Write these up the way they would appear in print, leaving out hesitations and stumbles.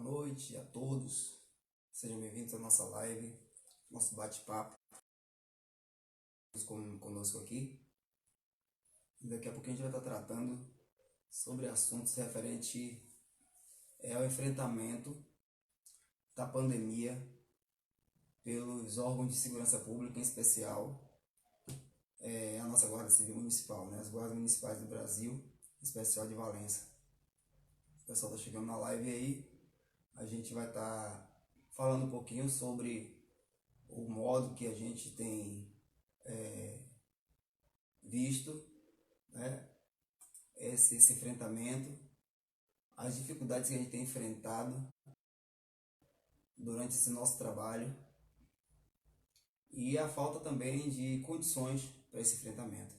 Boa noite a todos, sejam bem-vindos à nossa live, nosso bate-papo conosco aqui. E daqui a pouquinho a gente vai estar tratando sobre assuntos referentes ao enfrentamento da pandemia pelos órgãos de segurança pública, em especial a nossa Guarda Civil Municipal, né? As guardas municipais do Brasil, em especial de Valença. O pessoal está chegando na live aí, a gente vai estar falando um pouquinho sobre o modo que a gente tem visto, né, esse enfrentamento, as dificuldades que a gente tem enfrentado durante esse nosso trabalho e a falta também de condições para esse enfrentamento.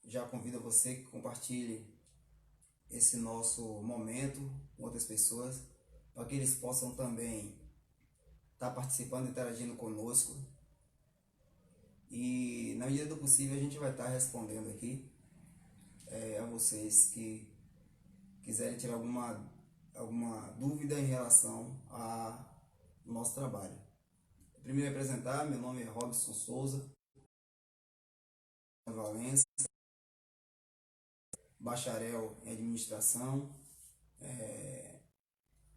Já convido você que compartilhe esse nosso momento com outras pessoas, para que eles possam também estar participando, interagindo conosco. E na medida do possível a gente vai estar respondendo aqui a vocês que quiserem tirar alguma dúvida em relação ao nosso trabalho. Primeiro me apresentar, meu nome é Robson Souza, Valença, bacharel em administração,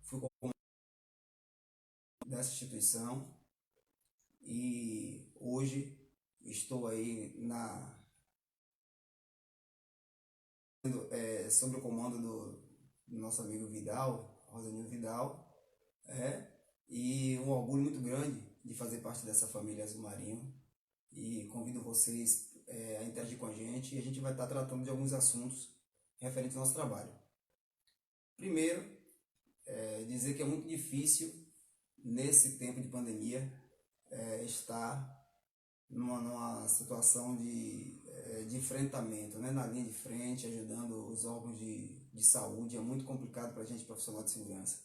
fui comandante dessa instituição e hoje estou aí sob o comando do nosso amigo Vidal, Rosanil Vidal, e um orgulho muito grande de fazer parte dessa família Azul Marinho, e convido vocês a interagir com a gente, e a gente vai estar tratando de alguns assuntos referentes ao nosso trabalho. Primeiro, dizer que é muito difícil nesse tempo de pandemia estar numa situação de enfrentamento, né, na linha de frente, ajudando os órgãos de saúde. É muito complicado para a gente, profissional de segurança.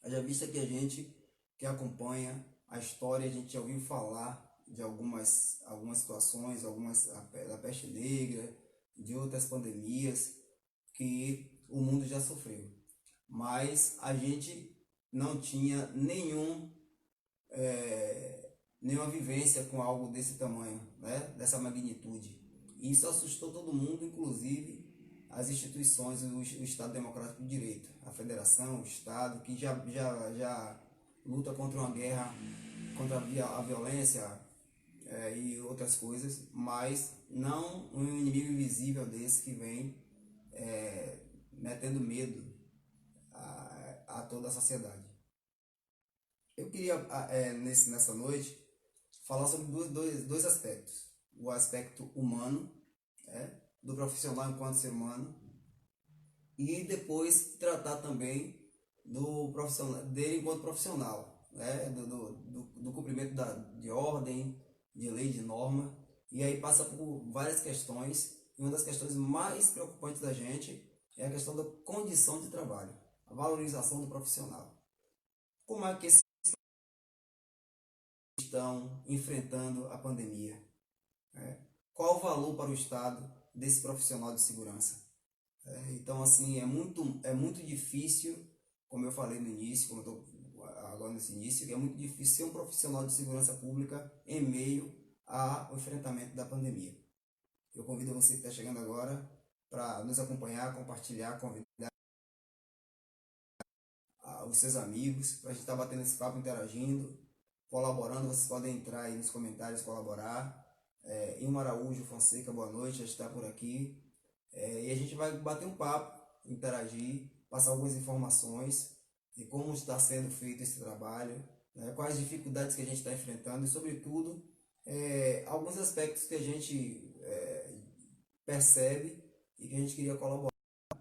Já vista que a gente que acompanha a história, a gente já ouviu falar de algumas situações, da peste negra, de outras pandemias que o mundo já sofreu. Mas a gente não tinha nenhuma vivência com algo desse tamanho, né? Dessa magnitude. E isso assustou todo mundo, inclusive as instituições, o Estado Democrático de Direito, a Federação, o Estado, que já luta contra uma guerra, contra a violência e outras coisas, mas não um inimigo invisível desse que vem metendo medo a toda a sociedade. Eu queria, nessa noite, falar sobre dois aspectos. O aspecto humano, do profissional enquanto ser humano, e depois tratar também dele enquanto profissional, né? do cumprimento de ordem, de lei, de norma. E aí passa por várias questões, e uma das questões mais preocupantes da gente é a questão da condição de trabalho, a valorização do profissional. Como é que esses estão enfrentando a pandemia? Qual o valor para o Estado desse profissional de segurança? Então, assim, é muito difícil, como eu falei no início, como eu estou agora nesse início, é muito difícil ser um profissional de segurança pública em meio ao enfrentamento da pandemia. Eu convido você que está chegando agora para nos acompanhar, compartilhar, convidar os seus amigos, para a gente estar batendo esse papo, interagindo, colaborando. Vocês podem entrar aí nos comentários, colaborar. Ilma Araújo Fonseca, boa noite, já está por aqui. E a gente vai bater um papo, interagir, passar algumas informações de como está sendo feito esse trabalho, né, quais dificuldades que a gente está enfrentando e, sobretudo, alguns aspectos que a gente percebe e que a gente queria colaborar,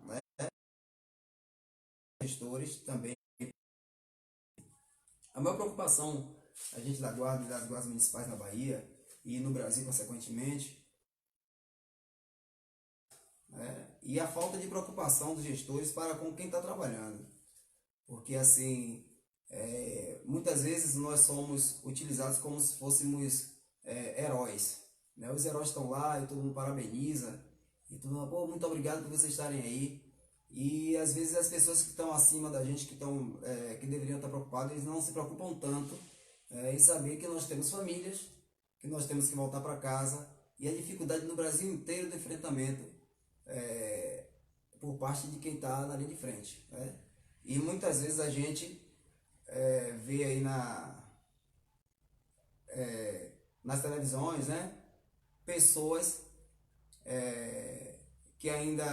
né? Gestores também. A maior preocupação, a gente da Guarda e das guardas municipais na Bahia e no Brasil, consequentemente, e a falta de preocupação dos gestores para com quem está trabalhando. Porque, assim, muitas vezes nós somos utilizados como se fôssemos heróis, né? Os heróis estão lá e todo mundo parabeniza, e todo mundo, pô, muito obrigado por vocês estarem aí. E às vezes as pessoas que estão acima da gente, que deveriam estar preocupadas, eles não se preocupam tanto em saber que nós temos famílias, que nós temos que voltar para casa, e a dificuldade no Brasil inteiro do enfrentamento é, por parte de quem está na linha de frente. Né? E muitas vezes a gente vê aí nas televisões, né, pessoas que ainda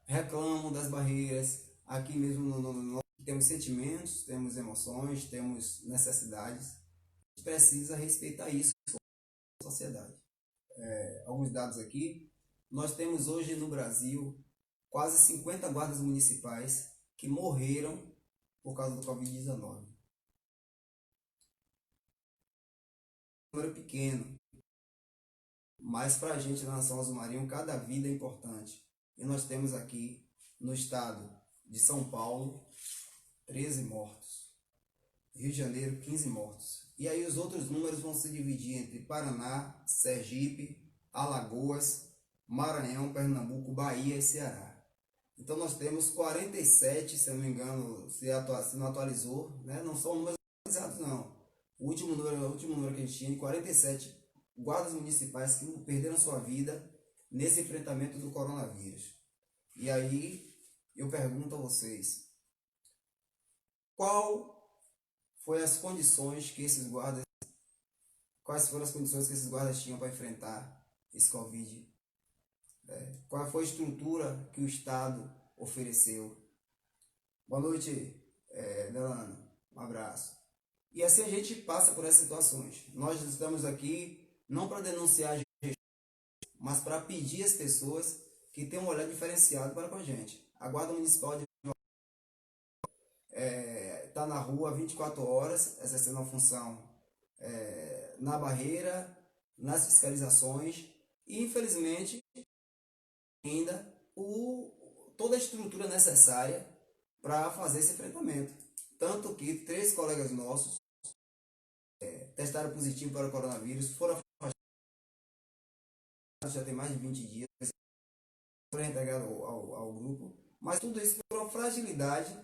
reclamam das barreiras. Aqui mesmo temos sentimentos, temos emoções, temos necessidades. A gente precisa respeitar isso na sociedade. Alguns dados aqui. Nós temos hoje no Brasil quase 50 guardas municipais que morreram por causa do Covid-19. Um número pequeno, mas para a gente na Nação Azul Marinho, cada vida é importante. E nós temos aqui no estado de São Paulo 13 mortos, Rio de Janeiro 15 mortos. E aí os outros números vão se dividir entre Paraná, Sergipe, Alagoas, Maranhão, Pernambuco, Bahia e Ceará. Então nós temos 47, se eu não me engano, se não atualizou, né? Não são números atualizados não. O último número que a gente tinha, 47 guardas municipais que perderam sua vida nesse enfrentamento do coronavírus. E aí eu pergunto a vocês, quais foram as condições que esses guardas tinham para enfrentar esse Covid? Qual foi a estrutura que o Estado ofereceu? Boa noite, Delano. Um abraço. E assim a gente passa por essas situações. Nós estamos aqui não para denunciar, mas para pedir às pessoas que tenham um olhar diferenciado para com a gente. A Guarda Municipal está na rua 24 horas, exercendo a função na barreira, nas fiscalizações e, infelizmente, ainda toda a estrutura necessária para fazer esse enfrentamento. Tanto que 3 colegas nossos testaram positivo para o coronavírus, foram afastados já tem mais de 20 dias, foram reintegrados ao grupo, mas tudo isso por uma fragilidade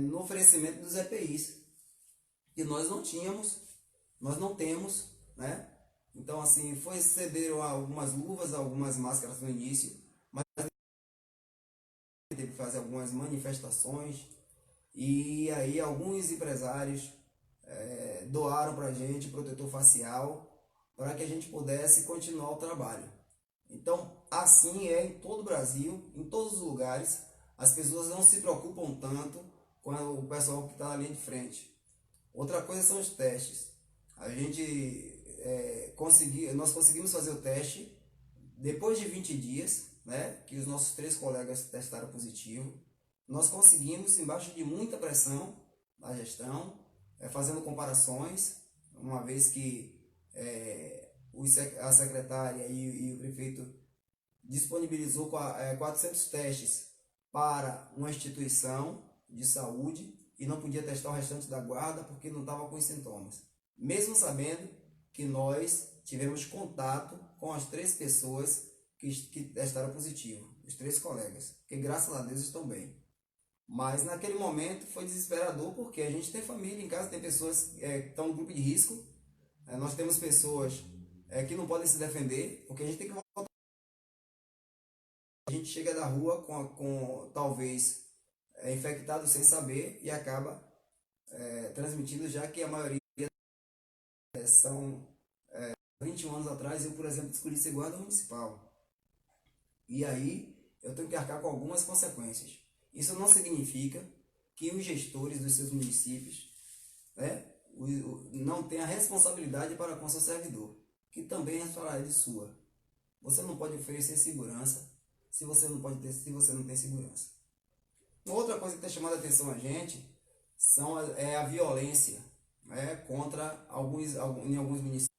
no oferecimento dos EPIs, que nós não temos, né? Então, assim, cederam algumas luvas, algumas máscaras no início, mas teve que fazer algumas manifestações, e aí alguns empresários doaram para a gente protetor facial para que a gente pudesse continuar o trabalho. Então, assim é em todo o Brasil, em todos os lugares, as pessoas não se preocupam tanto com o pessoal que está na linha de frente. Outra coisa são os testes. A gente nós conseguimos fazer o teste depois de 20 dias, né, que os nossos 3 colegas testaram positivo. Nós conseguimos, embaixo de muita pressão da gestão, fazendo comparações, uma vez que a secretária e o prefeito disponibilizou 400 testes para uma instituição de saúde e não podia testar o restante da guarda porque não estava com os sintomas. Mesmo sabendo que nós tivemos contato com as 3 pessoas que testaram positivo, os 3 colegas, que graças a Deus estão bem. Mas naquele momento foi desesperador porque a gente tem família em casa, tem pessoas que estão no grupo de risco, nós temos pessoas que não podem se defender, porque a gente tem que voltar. A gente chega da rua com talvez infectado sem saber e acaba transmitindo, já que a maioria são 21 anos atrás, eu, por exemplo, escolhi ser guarda municipal. E aí eu tenho que arcar com algumas consequências. Isso não significa que os gestores dos seus municípios não tenham a responsabilidade para com seu servidor, que também é responsabilidade sua. Você não pode oferecer segurança se você não tem segurança. Uma outra coisa que está chamando a atenção a gente é a violência contra em alguns municípios.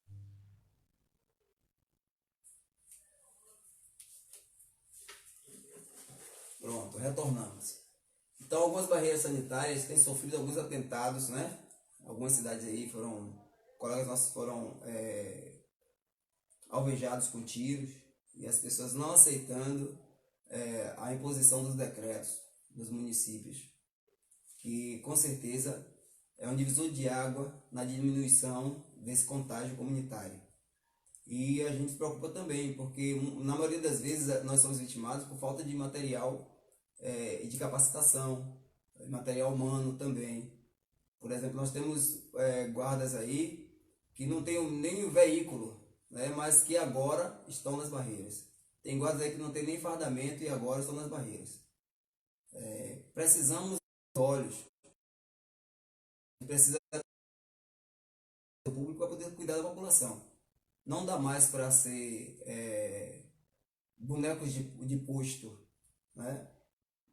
Pronto, retornamos. Então, algumas barreiras sanitárias têm sofrido alguns atentados, né? Algumas cidades aí colegas nossos foram alvejados com tiros e as pessoas não aceitando a imposição dos decretos. dos municípios, que com certeza é um divisor de água na diminuição desse contágio comunitário. E a gente se preocupa também, porque na maioria das vezes nós somos vitimados por falta de material e de capacitação, material humano também. Por exemplo, nós temos guardas aí que não tem nem o veículo, né, mas que agora estão nas barreiras. Tem guardas aí que não tem nem fardamento e agora estão nas barreiras. Precisamos de olhos, precisa do público para poder cuidar da população. Não dá mais para ser bonecos de posto, né?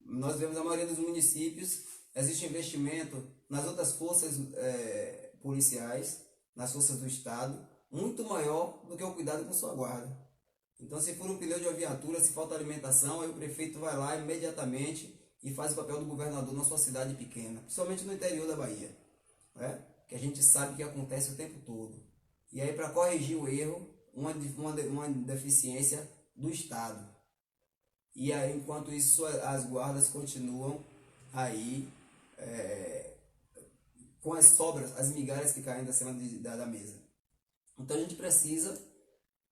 Nós vemos na maioria dos municípios, existe investimento nas outras forças policiais, nas forças do Estado, muito maior do que o cuidado com sua guarda. Então, se for um pneu de uma viatura, se falta alimentação, aí o prefeito vai lá imediatamente e faz o papel do governador na sua cidade pequena, principalmente no interior da Bahia, né? Que a gente sabe que acontece o tempo todo. E aí, para corrigir o erro, uma deficiência do Estado. E aí, enquanto isso, as guardas continuam aí com as sobras, as migalhas que caem da cima da mesa. Então a gente precisa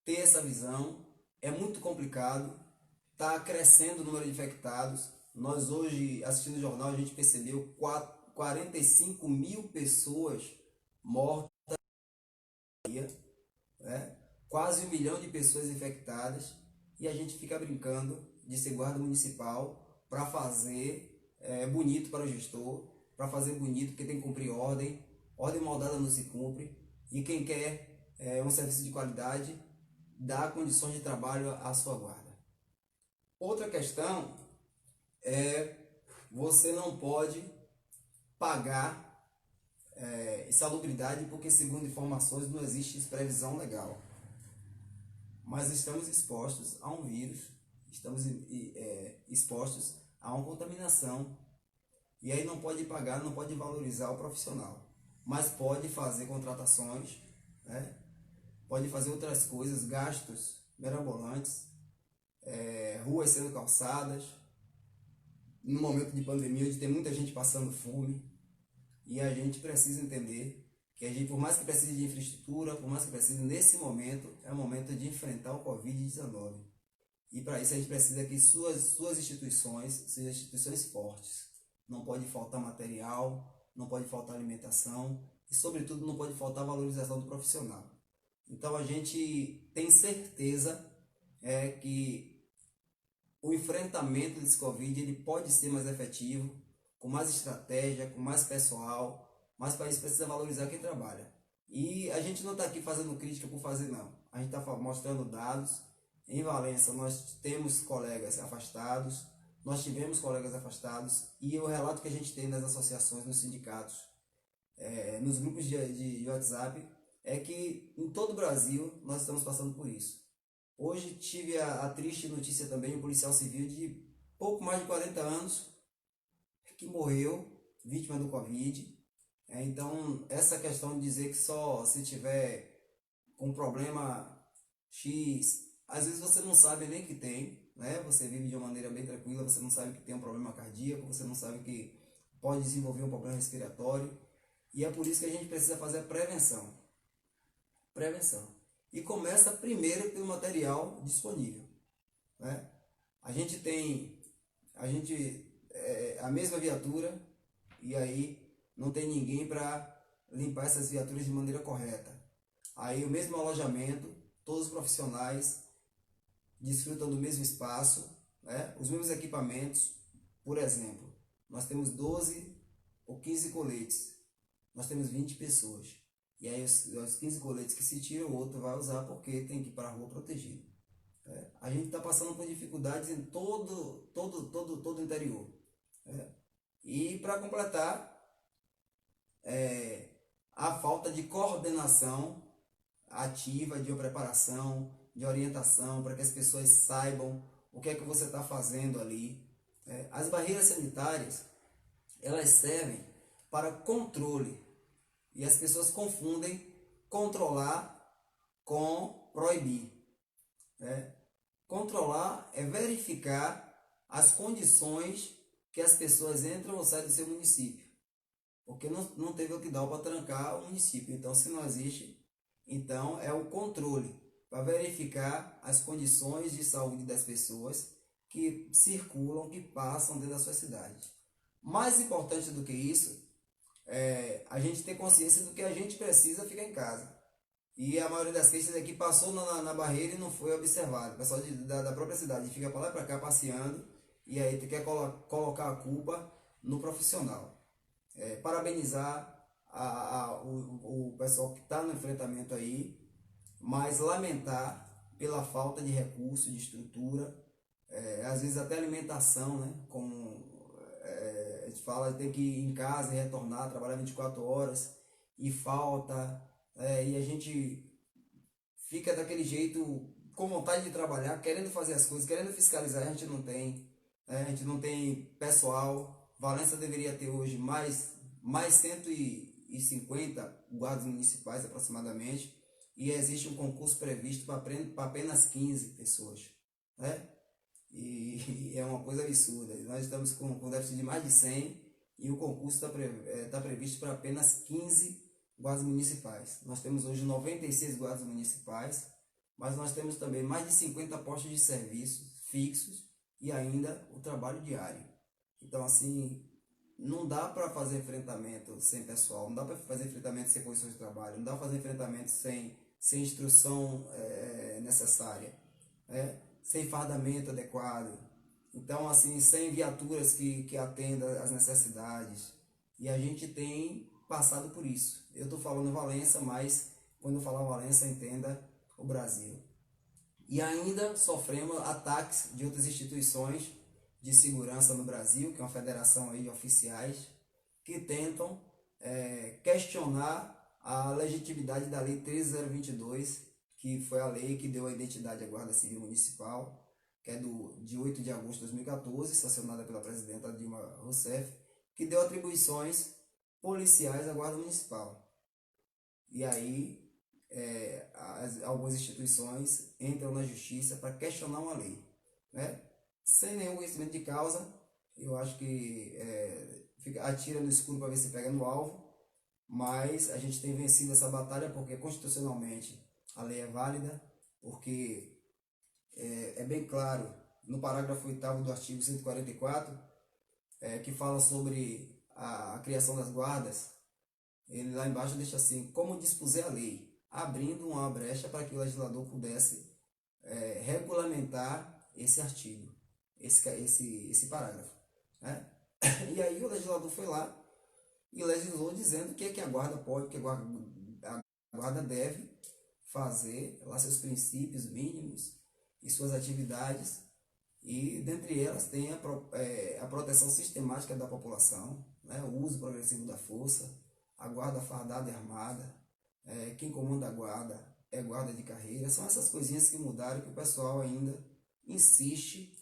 ter essa visão. É muito complicado, está crescendo o número de infectados. Nós hoje, assistindo o jornal, a gente percebeu 45 mil pessoas mortas, né? Quase 1 milhão de pessoas infectadas, e a gente fica brincando de ser guarda municipal para fazer bonito para o gestor, para fazer bonito porque tem que cumprir ordem mal dada não se cumpre, e quem quer um serviço de qualidade dá condições de trabalho à sua guarda. Outra questão é você não pode pagar insalubridade porque, segundo informações, não existe previsão legal. Mas estamos expostos a um vírus, estamos expostos a uma contaminação. E aí não pode pagar, não pode valorizar o profissional. Mas pode fazer contratações, né? Pode fazer outras coisas, gastos mirabolantes, ruas sendo calçadas, no momento de pandemia, onde tem muita gente passando fome. E a gente precisa entender que a gente, por mais que precise de infraestrutura, por mais que precise nesse momento, é o momento de enfrentar o Covid-19. E para isso a gente precisa que suas instituições sejam instituições fortes. Não pode faltar material, não pode faltar alimentação e, sobretudo, não pode faltar valorização do profissional. Então a gente tem certeza que o enfrentamento desse Covid ele pode ser mais efetivo, com mais estratégia, com mais pessoal, mas para isso precisa valorizar quem trabalha. E a gente não está aqui fazendo crítica por fazer, não. A gente está mostrando dados. Em Valença nós temos colegas afastados, nós tivemos colegas afastados, e o relato que a gente tem nas associações, nos sindicatos, nos grupos de WhatsApp, é que em todo o Brasil nós estamos passando por isso. Hoje tive a triste notícia também, um policial civil de pouco mais de 40 anos, que morreu, vítima do Covid. Então, essa questão de dizer que só se tiver com problema X, às vezes você não sabe nem que tem, né? Você vive de uma maneira bem tranquila, você não sabe que tem um problema cardíaco, você não sabe que pode desenvolver um problema respiratório. E é por isso que a gente precisa fazer a prevenção. E começa primeiro pelo material disponível, né? A gente tem a mesma viatura e aí não tem ninguém para limpar essas viaturas de maneira correta. Aí o mesmo alojamento, todos os profissionais desfrutam do mesmo espaço, né? Os mesmos equipamentos. Por exemplo, nós temos 12 ou 15 coletes, nós temos 20 pessoas. E aí os 15 coletes que se tiram, o outro vai usar porque tem que ir para a rua protegido. A gente está passando por dificuldades em todo o interior. E para completar, a falta de coordenação ativa, de preparação, de orientação, para que as pessoas saibam o que é que você está fazendo ali. As barreiras sanitárias, elas servem para controle. E as pessoas confundem controlar com proibir. Controlar é verificar as condições que as pessoas entram ou saem do seu município. Porque não teve lockdown para trancar o município. Então, se não existe, então é o controle para verificar as condições de saúde das pessoas que circulam, que passam dentro da sua cidade. Mais importante do que isso, é a gente ter consciência do que a gente precisa ficar em casa. E a maioria das queixas aqui passou na barreira e não foi observado. O pessoal da própria cidade fica para lá e para cá passeando e aí tu quer colocar a culpa no profissional. Parabenizar o pessoal que está no enfrentamento aí, mas lamentar pela falta de recurso, de estrutura, às vezes até alimentação, né? Como a gente fala, tem que ir em casa e retornar, trabalhar 24 horas e falta, e a gente fica daquele jeito com vontade de trabalhar, querendo fazer as coisas, querendo fiscalizar, a gente não tem, a gente não tem pessoal. Valença deveria ter hoje mais 150 guardas municipais aproximadamente, e existe um concurso previsto para apenas 15 pessoas, né? E é uma coisa absurda. Nós estamos com déficit de mais de 100 e o concurso está previsto para apenas 15 guardas municipais. Nós temos hoje 96 guardas municipais, mas nós temos também mais de 50 postos de serviço fixos e ainda o trabalho diário. Então, assim, não dá para fazer enfrentamento sem pessoal, não dá para fazer enfrentamento sem condições de trabalho, não dá para fazer enfrentamento sem instrução necessária, sem fardamento adequado. Então, assim, sem viaturas que atendam às necessidades. E a gente tem passado por isso. Eu estou falando Valença, mas quando eu falar Valença, entenda o Brasil. E ainda sofremos ataques de outras instituições de segurança no Brasil, que é uma federação aí de oficiais, que tentam questionar a legitimidade da Lei 13.022, que foi a lei que deu a identidade à Guarda Civil Municipal, que é de 8 de agosto de 2014, sancionada pela presidenta Dilma Rousseff, que deu atribuições policiais à Guarda Municipal. E aí algumas instituições entram na justiça para questionar uma lei, né? Sem nenhum conhecimento de causa. Eu acho que atira no escuro para ver se pega no alvo, mas a gente tem vencido essa batalha porque constitucionalmente a lei é válida, porque é bem claro no parágrafo 8º do artigo 144, que fala sobre a criação das guardas. Ele lá embaixo deixa assim: como dispuser a lei, abrindo uma brecha para que o legislador pudesse regulamentar esse artigo, esse parágrafo, né? E aí o legislador foi lá e legislou dizendo o que a guarda pode, o que a guarda deve fazer, lá seus princípios mínimos e suas atividades, e dentre elas tem a proteção sistemática da população, né? O uso progressivo da força, a guarda fardada e armada, quem comanda a guarda é guarda de carreira. São essas coisinhas que mudaram, que o pessoal ainda insiste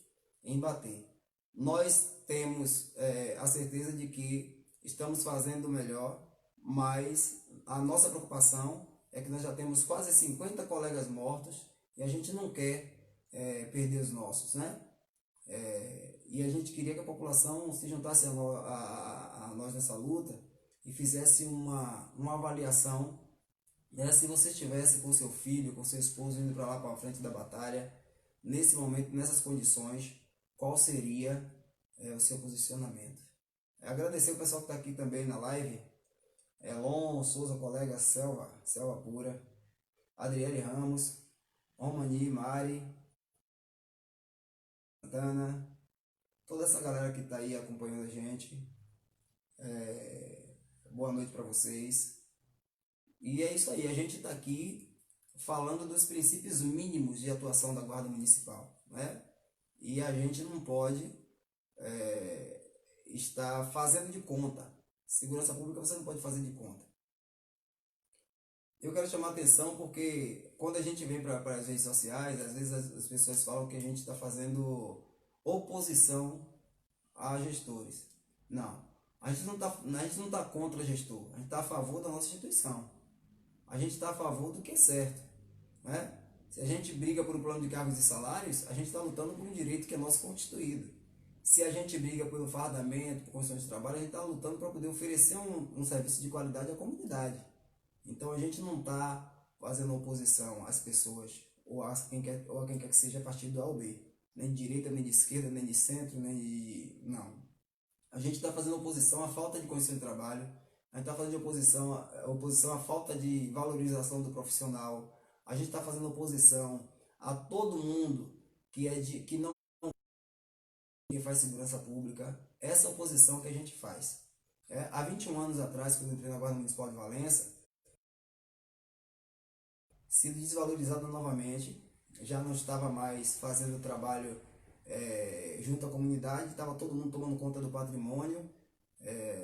em bater. Nós temos a certeza de que estamos fazendo o melhor, mas a nossa preocupação é que nós já temos quase 50 colegas mortos e a gente não quer perder os nossos, né? E a gente queria que a população se juntasse a nós nessa luta e fizesse uma avaliação, né? Se você estivesse com seu filho, com seu esposo indo para lá, para a frente da batalha, nesse momento, nessas condições, qual seria o seu posicionamento? Agradecer o pessoal que está aqui também na live: Elon Souza, colega Selva Pura, Adriele Ramos, Romani, Mari, Santana, toda essa galera que está aí acompanhando a gente. Boa noite para vocês. E é isso aí, a gente está aqui falando dos princípios mínimos de atuação da Guarda Municipal, né? E a gente não pode estar fazendo de conta. Segurança pública você não pode fazer de conta. Eu quero chamar a atenção porque quando a gente vem para as redes sociais, às vezes as pessoas falam que a gente está fazendo oposição a gestores. Não, a gente não tá contra o gestor, a gente está a favor da nossa instituição. A gente está a favor do que é certo, né? Se a gente briga por um plano de cargos e salários, a gente está lutando por um direito que é nosso constituído. Se a gente briga pelo fardamento, por condições de trabalho, a gente está lutando para poder oferecer um serviço de qualidade à comunidade. Então a gente não está fazendo oposição às pessoas ou a quem quer que seja partido A ou B. Nem de direita, nem de esquerda, nem de centro, nem de... Não. A gente está fazendo oposição à falta de condição de trabalho, a gente está fazendo oposição à falta de valorização do profissional, a gente está fazendo oposição a todo mundo que não faz segurança pública. Essa oposição que a gente faz. Há 21 anos atrás, quando eu entrei na Guarda Municipal de Valença, sido desvalorizado novamente, já não estava mais fazendo o trabalho junto à comunidade, estava todo mundo tomando conta do patrimônio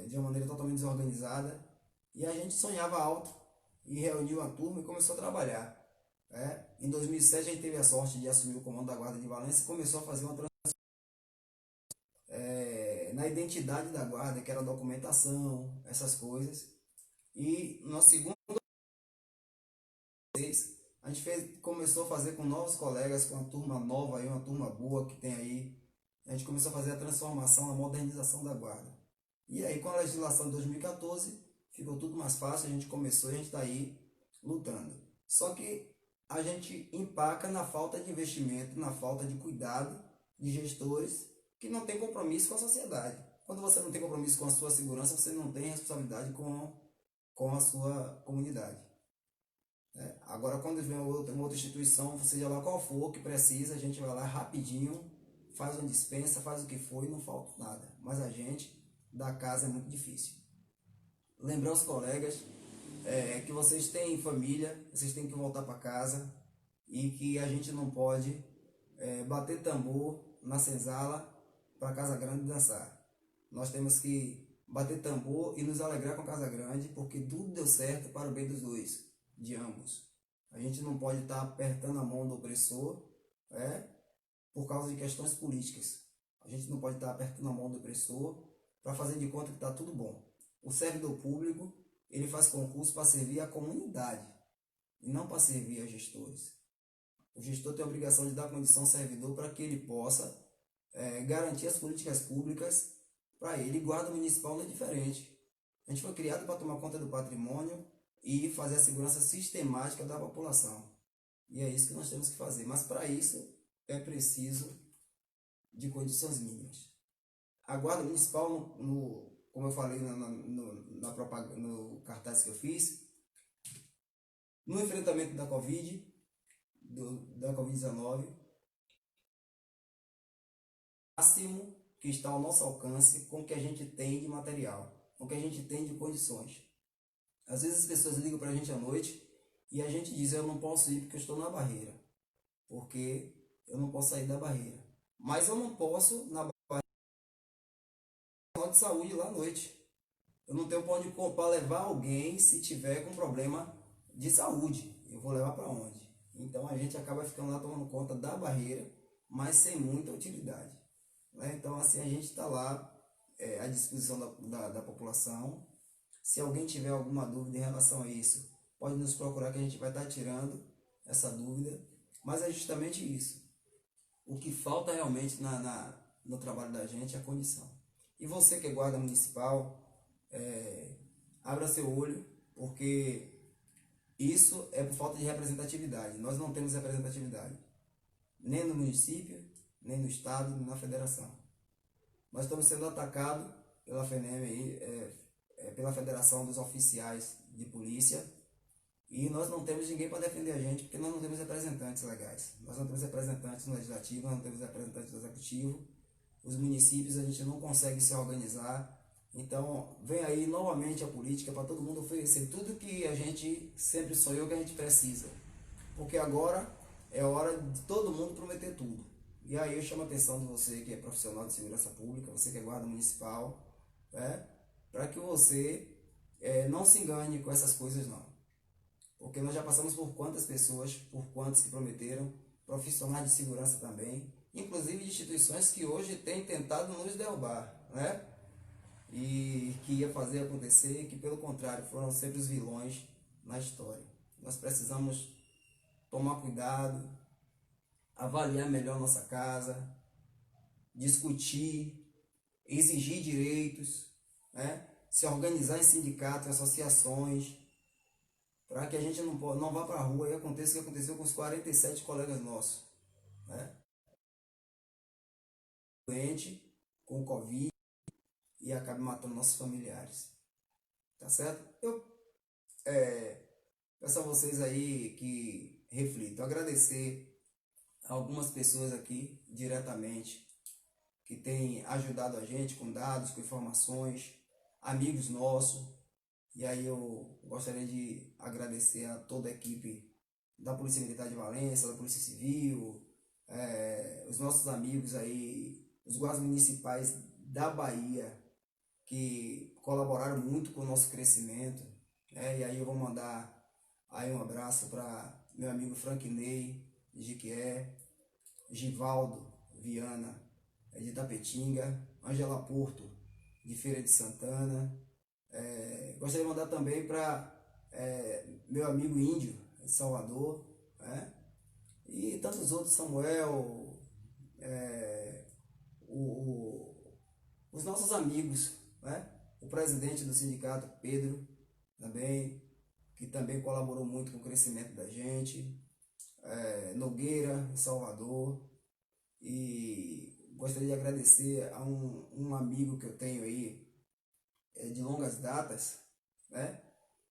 de uma maneira totalmente desorganizada, e a gente sonhava alto e reuniu uma turma e começou a trabalhar. Em 2007 a gente teve a sorte de assumir o comando da Guarda de Valença e começou a fazer uma transformação na identidade da guarda, que era a documentação, essas coisas. E no segundo mês, a gente começou a fazer com novos colegas, com uma turma nova, aí, uma turma boa que tem aí. A gente começou a fazer a transformação, a modernização da guarda. E aí, com a legislação de 2014, ficou tudo mais fácil, a gente começou e a gente está aí lutando. Só que a gente empaca na falta de investimento, na falta de cuidado de gestores que não têm compromisso com a sociedade. Quando você não tem compromisso com a sua segurança, você não tem responsabilidade com a sua comunidade. Agora, quando vem uma outra instituição, seja lá qual for que precisa, a gente vai lá rapidinho, faz uma dispensa, faz o que for e não falta nada. Mas a gente, da casa, é muito difícil. Lembrar os colegas que vocês têm família, vocês têm que voltar para casa e que a gente não pode bater tambor na senzala para Casa Grande dançar. Nós temos que bater tambor e nos alegrar com Casa Grande, porque tudo deu certo para o bem dos dois, de ambos. A gente não pode estar apertando a mão do opressor por causa de questões políticas. A gente não pode estar apertando a mão do opressor para fazer de conta que está tudo bom. O servidor público, ele faz concurso para servir a comunidade e não para servir a gestores. O gestor tem a obrigação de dar condição ao servidor para que ele possa garantir as políticas públicas para ele. Guarda municipal não é diferente. A gente foi criado para tomar conta do patrimônio e fazer a segurança sistemática da população. E é isso que nós temos que fazer. Mas para isso é preciso de condições mínimas. A Guarda Municipal, como eu falei no cartaz que eu fiz, no enfrentamento da Covid-19, máximo que está ao nosso alcance com o que a gente tem de material, com o que a gente tem de condições. Às vezes as pessoas ligam para a gente à noite e a gente diz: eu não posso ir porque eu estou na barreira, porque eu não posso sair da barreira. Mas eu não posso na barreira de saúde lá à noite. Eu não tenho para onde para levar alguém se tiver com problema de saúde. Eu vou levar para onde? Então a gente acaba ficando lá tomando conta da barreira, mas sem muita utilidade. Então assim, a gente está lá à disposição da população. Se alguém tiver alguma dúvida em relação a isso, pode nos procurar que a gente vai estar tirando essa dúvida. Mas é justamente isso. O que falta realmente no trabalho da gente é a condição. E você que é guarda municipal, abra seu olho, porque isso é por falta de representatividade. Nós não temos representatividade, nem no município, nem no estado, nem na federação. Nós estamos sendo atacados pela FENEM, pela Federação dos Oficiais de Polícia, e nós não temos ninguém para defender a gente, porque nós não temos representantes legais. Nós não temos representantes no legislativo, nós não temos representantes no executivo. Os municípios a gente não consegue se organizar. Então vem aí novamente a política para todo mundo oferecer tudo que a gente sempre sonhou que a gente precisa. Porque agora é hora de todo mundo prometer tudo. E aí eu chamo a atenção de você que é profissional de segurança pública, você que é guarda municipal, para que você não se engane com essas coisas não. Porque nós já passamos por quantas pessoas, por quantos que prometeram, profissionais de segurança também, inclusive de instituições que hoje têm tentado nos derrubar, e que ia fazer acontecer, que pelo contrário foram sempre os vilões na história. Nós precisamos tomar cuidado, avaliar melhor nossa casa, discutir, exigir direitos, né? Se organizar em sindicatos, associações, para que a gente não vá para a rua e aconteça o que aconteceu com os 47 colegas nossos, né? Doente com o Covid e acabe matando nossos familiares, tá certo? Eu peço a vocês aí que reflitam, agradecer a algumas pessoas aqui diretamente que têm ajudado a gente com dados, com informações, amigos nossos. E aí eu gostaria de agradecer a toda a equipe da Polícia Militar de Valença, da Polícia Civil, os nossos amigos aí, os guardas municipais da Bahia, que colaboraram muito com o nosso crescimento. E aí eu vou mandar aí um abraço para meu amigo Franquinei, de Jiquié, Givaldo Viana, de Tapetinga, Angela Porto, de Feira de Santana. Gostaria de mandar também para meu amigo Índio, de Salvador, né? E tantos outros, Samuel, os nossos amigos, né? O presidente do sindicato, Pedro, também, que também colaborou muito com o crescimento da gente, Nogueira, em Salvador, e gostaria de agradecer a um amigo que eu tenho aí, de longas datas, né?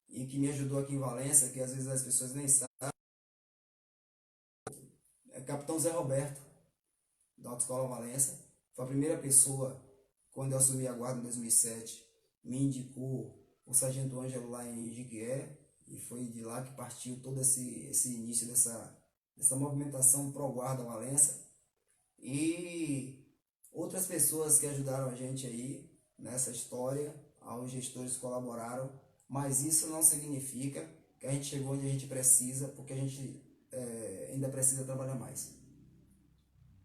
E que me ajudou aqui em Valença, que às vezes as pessoas nem sabem, Capitão Zé Roberto, da Autoescola Valença. Foi a primeira pessoa, quando eu assumi a guarda em 2007, me indicou o Sargento Ângelo lá em Jiquié, e foi de lá que partiu todo esse início dessa movimentação pró-guarda Valença. E outras pessoas que ajudaram a gente aí nessa história, os gestores que colaboraram, mas isso não significa que a gente chegou onde a gente precisa, porque a gente ainda precisa trabalhar mais.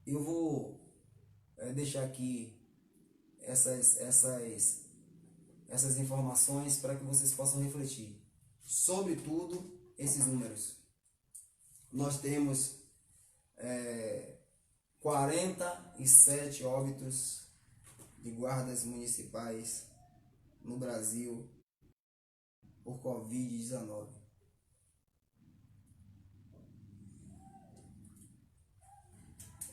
Eu vou deixar aqui essas informações para que vocês possam refletir. Sobretudo, esses números. Nós temos 47 óbitos de guardas municipais no Brasil por Covid-19.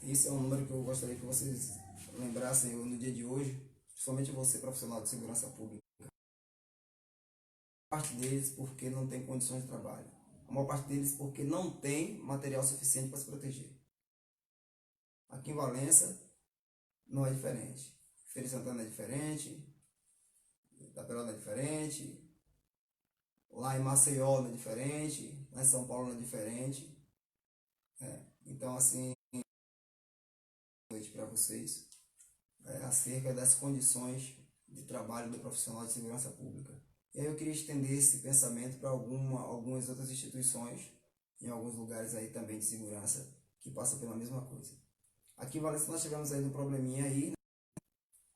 Esse é um número que eu gostaria que vocês lembrassem no dia de hoje, principalmente você, profissional de segurança pública. A maior parte deles porque não tem condições de trabalho. A maior parte deles porque não tem material suficiente para se proteger. Aqui em Valença não é diferente. Feira de Santana é diferente, Itapera não é diferente, lá em Maceió não é diferente, lá em São Paulo não é diferente. Então, assim, noite para vocês acerca das condições de trabalho do profissional de segurança pública. E aí eu queria estender esse pensamento para algumas outras instituições, em alguns lugares aí também de segurança, que passam pela mesma coisa. Aqui em Valença nós chegamos aí num probleminha aí,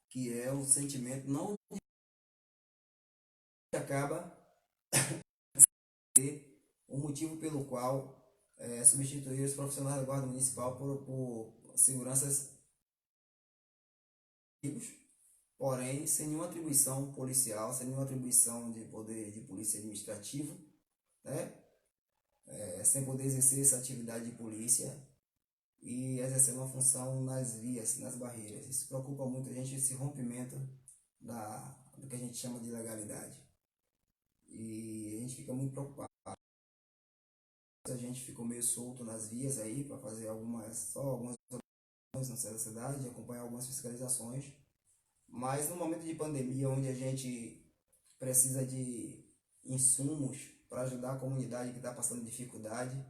que é o sentimento não acaba o motivo pelo qual substituir os profissionais da Guarda Municipal por seguranças, porém sem nenhuma atribuição policial, sem nenhuma atribuição de poder de polícia administrativo, né? Sem poder exercer essa atividade de polícia e exercer uma função nas vias, nas barreiras. Isso preocupa muito a gente, esse rompimento do que a gente chama de legalidade. E a gente fica muito preocupado. A gente ficou meio solto nas vias aí para fazer algumas no centro da cidade, acompanhar algumas fiscalizações. Mas no momento de pandemia, onde a gente precisa de insumos para ajudar a comunidade que está passando dificuldade,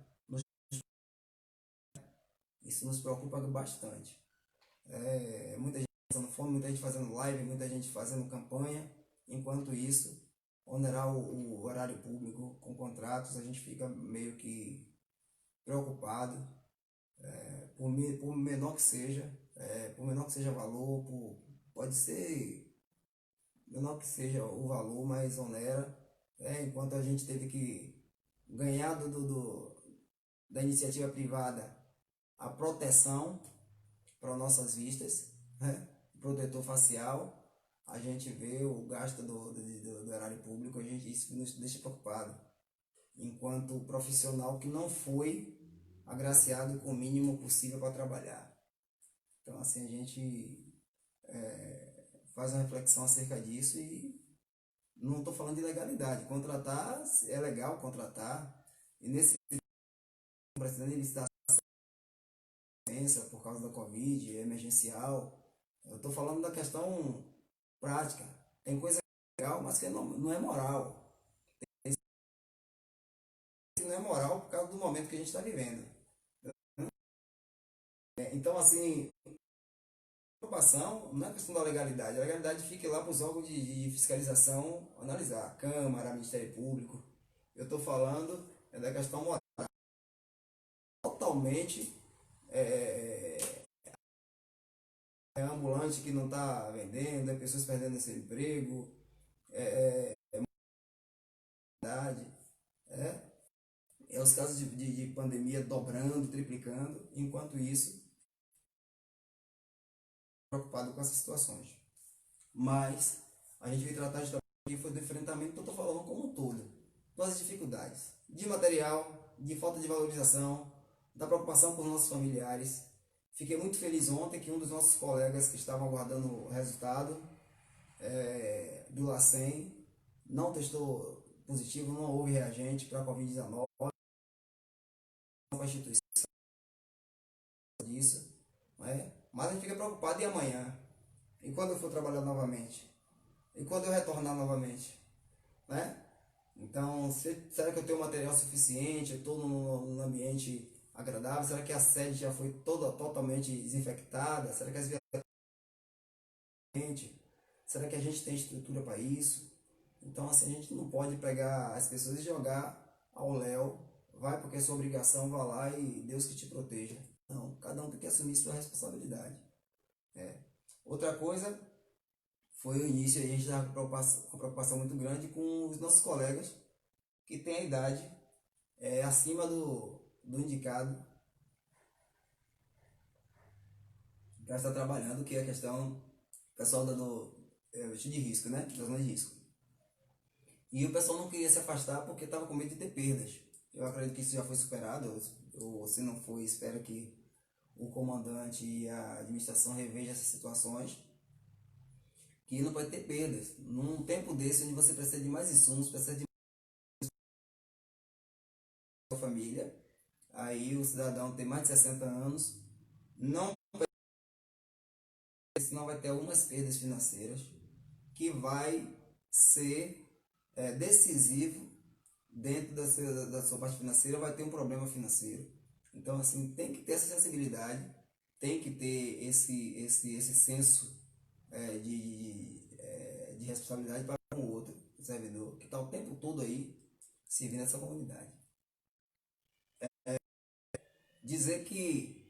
isso nos preocupa bastante. Muita gente passando fome, muita gente fazendo live, muita gente fazendo campanha. Enquanto isso, onerar o horário público com contratos, a gente fica meio que preocupado, por menor que seja, o valor, pode ser menor que seja o valor, mas onera, enquanto a gente teve que ganhar da iniciativa privada a proteção para nossas vistas, né? Protetor facial, a gente vê o gasto do erário público, isso nos deixa preocupado. Enquanto profissional que não foi agraciado com o mínimo possível para trabalhar. Então, assim, a gente faz uma reflexão acerca disso e não estou falando de legalidade. Contratar é legal contratar, e nesse precisando de licitação por causa da Covid, é emergencial. Eu estou falando da questão prática. Tem coisa legal, mas que não é moral. Não é moral por causa do momento que a gente está vivendo. Então, assim, preocupação não é questão da legalidade. A legalidade fica lá para os órgãos de fiscalização analisar. Câmara, Ministério Público. Eu estou falando da questão moral. Totalmente ambulante que não está vendendo, é pessoas perdendo seu emprego, idade, é, é os casos de pandemia dobrando, triplicando, enquanto isso, preocupado com essas situações. Mas a gente vai tratar de foi do enfrentamento que eu estou falando como um todo, das dificuldades de material, de falta de valorização, da preocupação com os nossos familiares. Fiquei muito feliz ontem que um dos nossos colegas que estavam aguardando o resultado do LACEN não testou positivo, não houve reagente para a Covid-19, a instituição disso, né? Mas a gente fica preocupado e amanhã, e quando eu for trabalhar novamente, e quando eu retornar novamente, né? Então, será que eu tenho material suficiente? Eu estou num ambiente agradável? Será que a sede já foi totalmente desinfectada? Será que as vias... Será que a gente tem estrutura para isso? Então, assim, a gente não pode pegar as pessoas e jogar ao léu. Vai porque é sua obrigação, vá lá e Deus que te proteja. Não, cada um tem que assumir sua responsabilidade. Outra coisa foi o início, a gente estava com uma preocupação muito grande com os nossos colegas que têm a idade acima do indicado para estar trabalhando, que é a questão pessoal de risco, né? Da zona de risco. E o pessoal não queria se afastar porque estava com medo de ter perdas. Eu acredito que isso já foi superado, ou se não foi, espero que o comandante e a administração revejam essas situações, que não pode ter perdas. Num tempo desse, onde você precisa de mais insumos, precisa de sua família, aí o cidadão tem mais de 60 anos, não, senão vai ter algumas perdas financeiras, que vai ser decisivo dentro da sua parte financeira, vai ter um problema financeiro. Então, assim, tem que ter essa sensibilidade, tem que ter esse senso de responsabilidade para com o outro, o servidor, que está o tempo todo aí servindo essa comunidade. Dizer que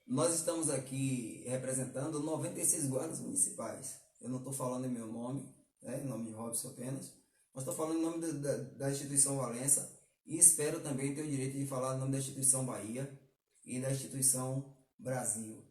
nós estamos aqui representando 96 guardas municipais. Eu não estou falando em meu nome, em nome de Robson apenas, mas estou falando em nome da instituição Valença e espero também ter o direito de falar em nome da instituição Bahia e da instituição Brasil.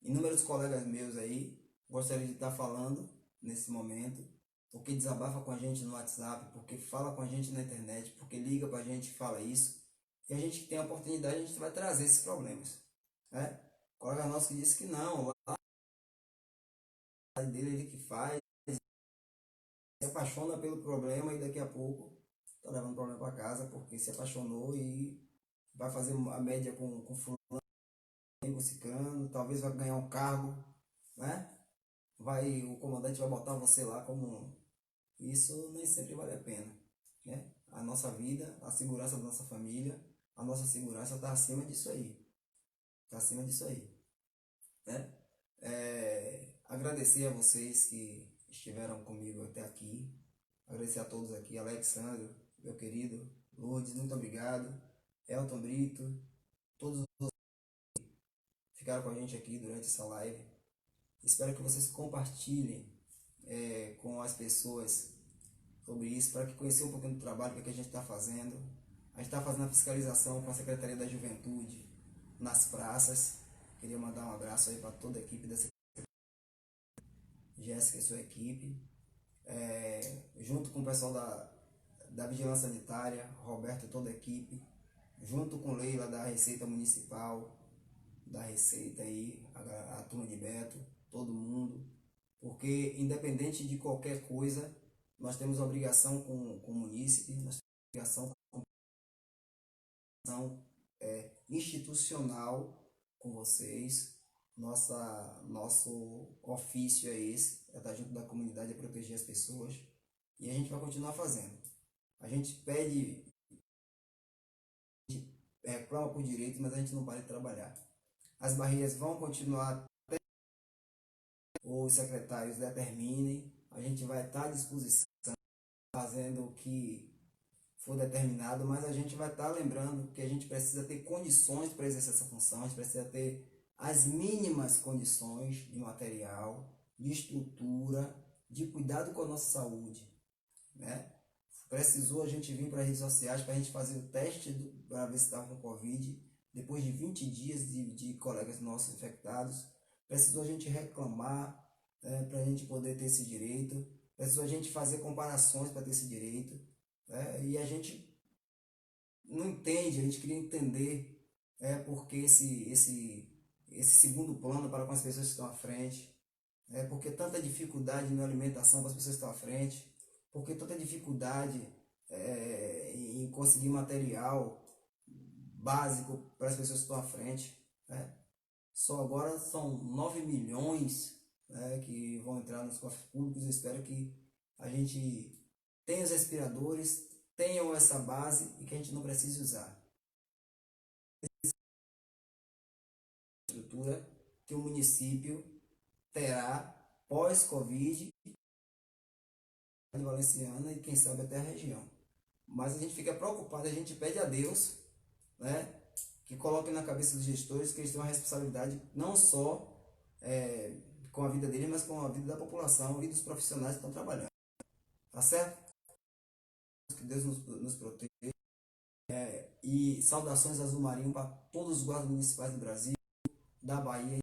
Inúmeros colegas meus aí gostaria de estar falando nesse momento, porque desabafa com a gente no WhatsApp, porque fala com a gente na internet, porque liga para a gente e fala isso. E a gente que tem a oportunidade, a gente vai trazer esses problemas. Né? O colega nosso que disse que não, lá dele ele que faz, se apaixona pelo problema e daqui a pouco está levando o problema para casa porque se apaixonou e vai fazer a média com fulano, com ciclano, talvez vai ganhar um cargo, né? O comandante vai botar você lá como isso nem sempre vale a pena, né? A nossa vida, a segurança da nossa família, a nossa segurança está acima disso aí, está acima disso aí, né? Agradecer a vocês que estiveram comigo até aqui, agradecer a todos aqui, Alexandre, meu querido, Lourdes, muito obrigado, Elton Brito, todos os que ficaram com a gente aqui durante essa live. Espero que vocês compartilhem com as pessoas sobre isso, para que conheçam um pouquinho do trabalho que a gente está fazendo. A gente está fazendo a fiscalização com a Secretaria da Juventude nas praças. Queria mandar um abraço aí para toda a equipe da Secretaria. Jéssica e sua equipe, junto com o pessoal da Vigilância Sanitária, Roberto e toda a equipe, junto com Leila da Receita Municipal, da Receita aí, a turma de Beto, todo mundo, porque independente de qualquer coisa, nós temos obrigação com o munícipe, nós temos obrigação institucional com vocês. Nosso ofício é esse, é estar junto da comunidade, é proteger as pessoas, e a gente vai continuar fazendo. A gente pede, reclama por direito, mas a gente não para de trabalhar. As barreiras vão continuar até os secretários determinem, a gente vai estar à disposição, fazendo o que for determinado, mas a gente vai estar lembrando que a gente precisa ter condições para exercer essa função, a gente precisa ter as mínimas condições de material, de estrutura, de cuidado com a nossa saúde, né? Precisou a gente vir para as redes sociais para a gente fazer o teste para ver se estava com Covid, depois de 20 dias de colegas nossos infectados. Precisou a gente reclamar, para a gente poder ter esse direito. Precisou a gente fazer comparações para ter esse direito. E a gente não entende, a gente queria entender porque esse segundo plano para com as pessoas que estão à frente, porque tanta dificuldade na alimentação para as pessoas que estão à frente, porque tanta dificuldade em conseguir material básico para as pessoas que estão à frente. Só agora são 9 milhões que vão entrar nos cofres públicos. Eu espero que a gente tenha os respiradores, tenham essa base e que a gente não precise usar. Estrutura que o município terá pós-Covid valenciana e quem sabe até a região. Mas a gente fica preocupado, a gente pede a Deus, que coloque na cabeça dos gestores que eles têm uma responsabilidade não só com a vida deles, mas com a vida da população e dos profissionais que estão trabalhando. Tá certo? Que Deus nos proteja. E saudações azul marinho para todos os guardas municipais do Brasil, da Bahia.